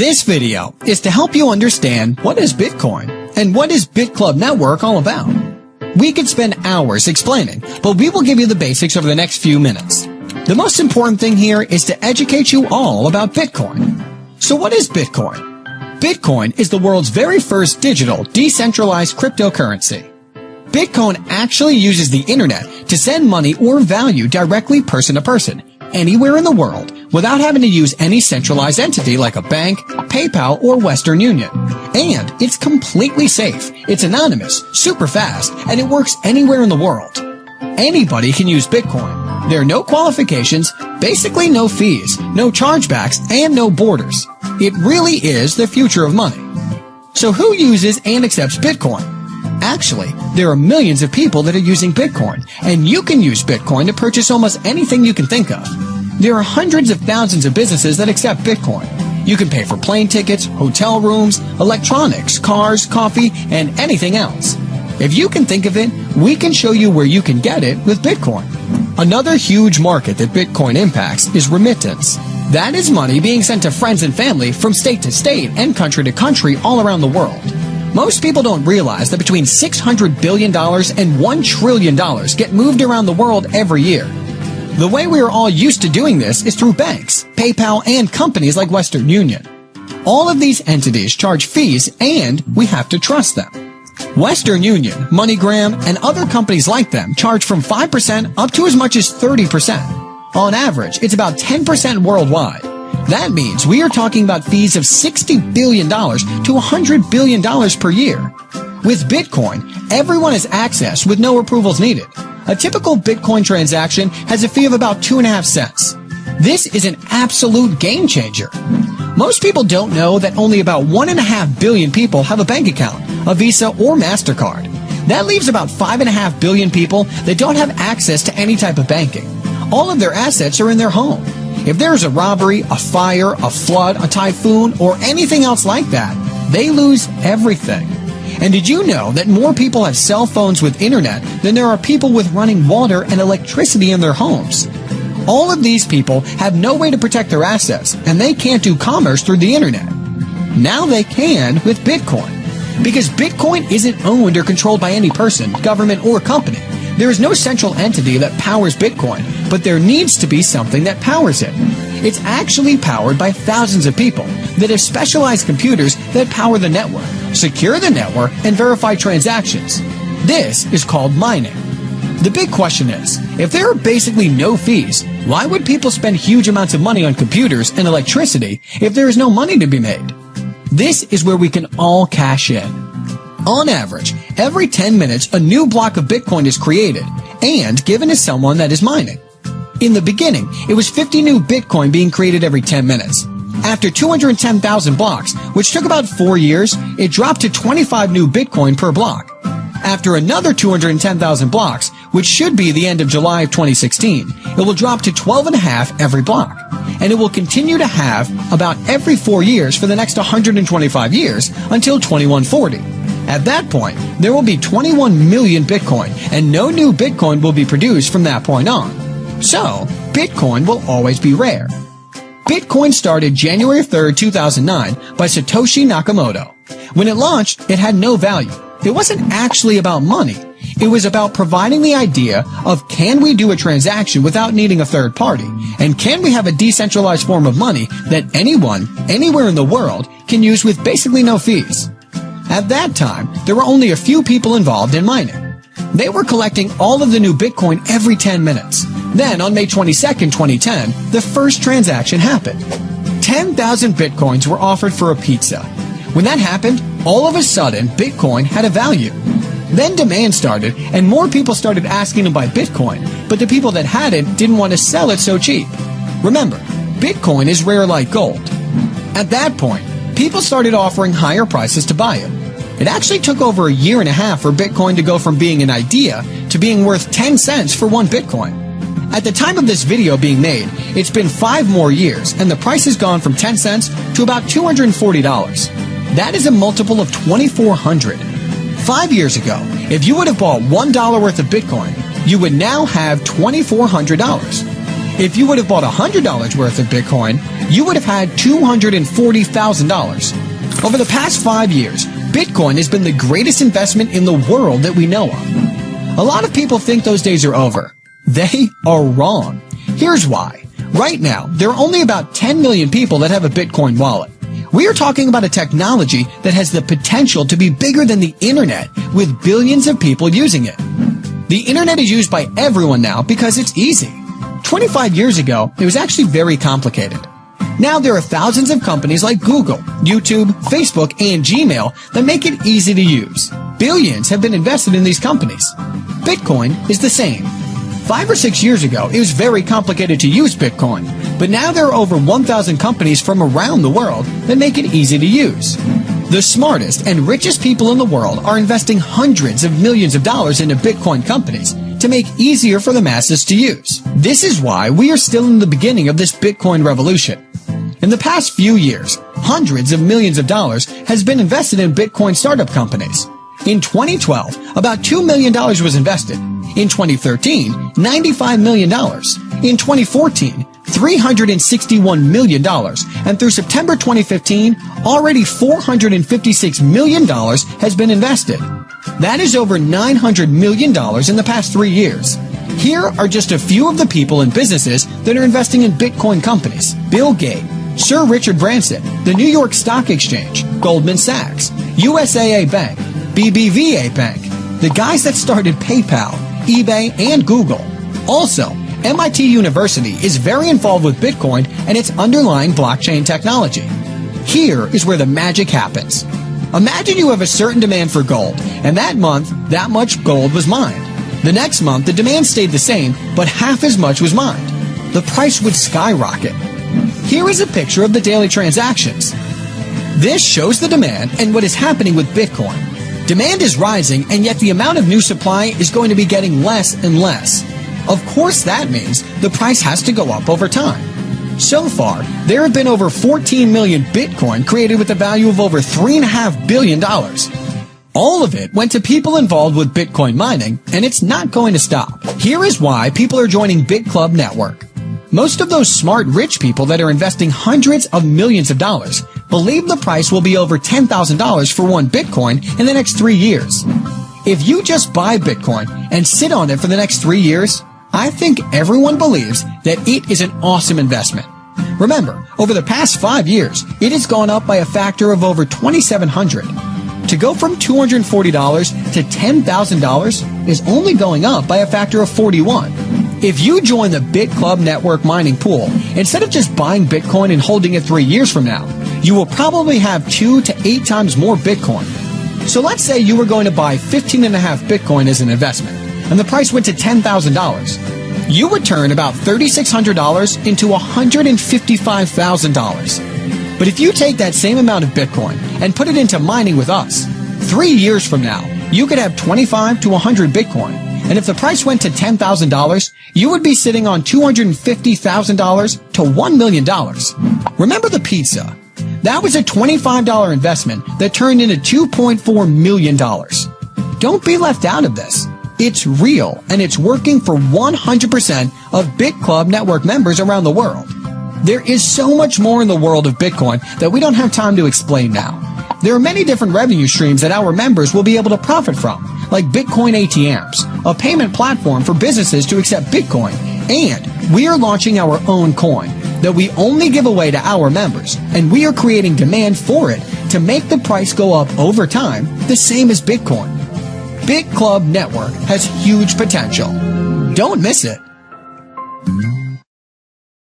This video is to help you understand what is Bitcoin and what is BitClub Network all about. We could spend hours explaining, but we will give you the basics over the next few minutes. The most important thing here is to educate you all about Bitcoin. So what is Bitcoin? Bitcoin is the world's very first digital, decentralized cryptocurrency. Bitcoin actually uses the internet to send money or value directly person to person, anywhere in the world, without having to use any centralized entity like a bank, PayPal, or Western Union. And it's completely safe. It's anonymous, super fast, and it works anywhere in the world. Anybody can use Bitcoin. There are no qualifications, basically no fees, no chargebacks, and no borders. It really is the future of money. So who uses and accepts Bitcoin? Actually, there are millions of people that are using Bitcoin, and you can use Bitcoin to purchase almost anything you can think of. There are hundreds of thousands of businesses that accept Bitcoin. You can pay for plane tickets, hotel rooms, electronics, cars, coffee, and anything else. If you can think of it, we can show you where you can get it with Bitcoin. Another huge market that Bitcoin impacts is remittance. That is money being sent to friends and family from state to state and country to country all around the world. Most people don't realize that between $600 billion and $1 trillion get moved around the world every year. The way we are all used to doing this is through banks, PayPal, and companies like Western Union. All of these entities charge fees, and we have to trust them. Western Union, MoneyGram, and other companies like them charge from 5% up to as much as 30%. On average, it's about 10% worldwide. That means we are talking about fees of $60 billion to $100 billion per year. With Bitcoin, everyone has access with no approvals needed. A typical Bitcoin transaction has a fee of about 2.5 cents. This is an absolute game changer. Most people don't know that only about 1.5 billion people have a bank account, a Visa or MasterCard. That leaves about 5.5 billion people that don't have access to any type of banking. All of their assets are in their home. If there is a robbery, a fire, a flood, a typhoon, or anything else like that, they lose everything. And did you know that more people have cell phones with internet than there are people with running water and electricity in their homes? All of these people have no way to protect their assets, and they can't do commerce through the internet. Now they can with Bitcoin. Because Bitcoin isn't owned or controlled by any person, government, or company. There is no central entity that powers Bitcoin, but there needs to be something that powers it. It's actually powered by thousands of people that have specialized computers that power the network, secure the network, and verify transactions. This is called mining. The big question is, if there are basically no fees, why would people spend huge amounts of money on computers and electricity if there is no money to be made? This is where we can all cash in. On average, every 10 minutes, a new block of Bitcoin is created and given to someone that is mining. In the beginning, it was 50 new Bitcoin being created every 10 minutes. After 210,000 blocks, which took about 4 years, it dropped to 25 new Bitcoin per block. After another 210,000 blocks, which should be the end of July of 2016, it will drop to 12.5 every block. And it will continue to have about every 4 years for the next 125 years until 2140. At that point, there will be 21 million Bitcoin, and no new Bitcoin will be produced from that point on. So, Bitcoin will always be rare. Bitcoin started January 3rd, 2009 by Satoshi Nakamoto. When it launched, it had no value. It wasn't actually about money. It was about providing the idea of can we do a transaction without needing a third party? And can we have a decentralized form of money that anyone, anywhere in the world, can use with basically no fees? At that time, there were only a few people involved in mining. They were collecting all of the new Bitcoin every 10 minutes. Then, on May 22nd, 2010, the first transaction happened. 10,000 Bitcoins were offered for a pizza. When that happened, all of a sudden, Bitcoin had a value. Then demand started, and more people started asking to buy Bitcoin, but the people that had it didn't want to sell it so cheap. Remember, Bitcoin is rare like gold. At that point, people started offering higher prices to buy it. It actually took over a year and a half for Bitcoin to go from being an idea to being worth 10 cents for one Bitcoin. At the time of this video being made, it's been 5 more years, and the price has gone from 10 cents to about $240. That is a multiple of 2,400. 5 years ago, if you would have bought $1 worth of Bitcoin, you would now have $2,400. If you would have bought $100 worth of Bitcoin, you would have had $240,000. Over the past 5 years, Bitcoin has been the greatest investment in the world that we know of. A lot of people think those days are over. They are wrong. Here's why. Right now, there are only about 10 million people that have a Bitcoin wallet. We are talking about a technology that has the potential to be bigger than the internet, with billions of people using it. The internet is used by everyone now because it's easy. 25 years ago, it was actually very complicated. Now there are thousands of companies like Google, YouTube, Facebook, and Gmail that make it easy to use. Billions have been invested in these companies. Bitcoin is the same. 5 or 6 years ago, it was very complicated to use Bitcoin, but now there are over 1,000 companies from around the world that make it easy to use. The smartest and richest people in the world are investing hundreds of millions of dollars into Bitcoin companies to make it easier for the masses to use. This is why we are still in the beginning of this Bitcoin revolution. In the past few years, hundreds of millions of dollars has been invested in Bitcoin startup companies. In 2012, about $2 million was invested. In 2013, $95 million. In 2014, $361 million. And through September 2015, already $456 million has been invested. That is over $900 million in the past 3 years. Here are just a few of the people and businesses that are investing in Bitcoin companies. Bill Gates, Sir Richard Branson, the New York Stock Exchange, Goldman Sachs, USAA Bank, BBVA Bank, the guys that started PayPal, eBay, and Google. Also, MIT University is very involved with Bitcoin and its underlying blockchain technology. Here is where the magic happens. Imagine you have a certain demand for gold, and that month, that much gold was mined. The next month, the demand stayed the same, but half as much was mined. The price would skyrocket. Here is a picture of the daily transactions. This shows the demand and what is happening with Bitcoin. Demand is rising, and yet the amount of new supply is going to be getting less and less. Of course, that means the price has to go up over time. So far, there have been over 14 million Bitcoin created with a value of over $3.5 billion. All of it went to people involved with Bitcoin mining, and it's not going to stop. Here is why people are joining BitClub Network. Most of those smart, rich people that are investing hundreds of millions of dollars believe the price will be over $10,000 for one Bitcoin in the next 3 years. If you just buy Bitcoin and sit on it for the next 3 years, I think everyone believes that it is an awesome investment. Remember, over the past 5 years, it has gone up by a factor of over 2,700. To go from $240 to $10,000 is only going up by a factor of 41. If you join the BitClub Network mining pool, instead of just buying Bitcoin and holding it 3 years from now, you will probably have 2 to 8 times more Bitcoin. So let's say you were going to buy 15.5 Bitcoin as an investment, and the price went to $10,000. You would turn about $3,600 into $155,000. But if you take that same amount of Bitcoin and put it into mining with us, 3 years from now, you could have 25 to 100 Bitcoin. And if the price went to $10,000, you would be sitting on $250,000 to $1 million. Remember the pizza? That was a $25 investment that turned into $2.4 million. Don't be left out of this. It's real, and it's working for 100% of BitClub Network members around the world. There is so much more in the world of Bitcoin that we don't have time to explain now. There are many different revenue streams that our members will be able to profit from, like Bitcoin ATMs, a payment platform for businesses to accept Bitcoin, and we are launching our own coin that we only give away to our members, and we are creating demand for it to make the price go up over time, the same as Bitcoin. BitClub Network has huge potential. Don't miss it.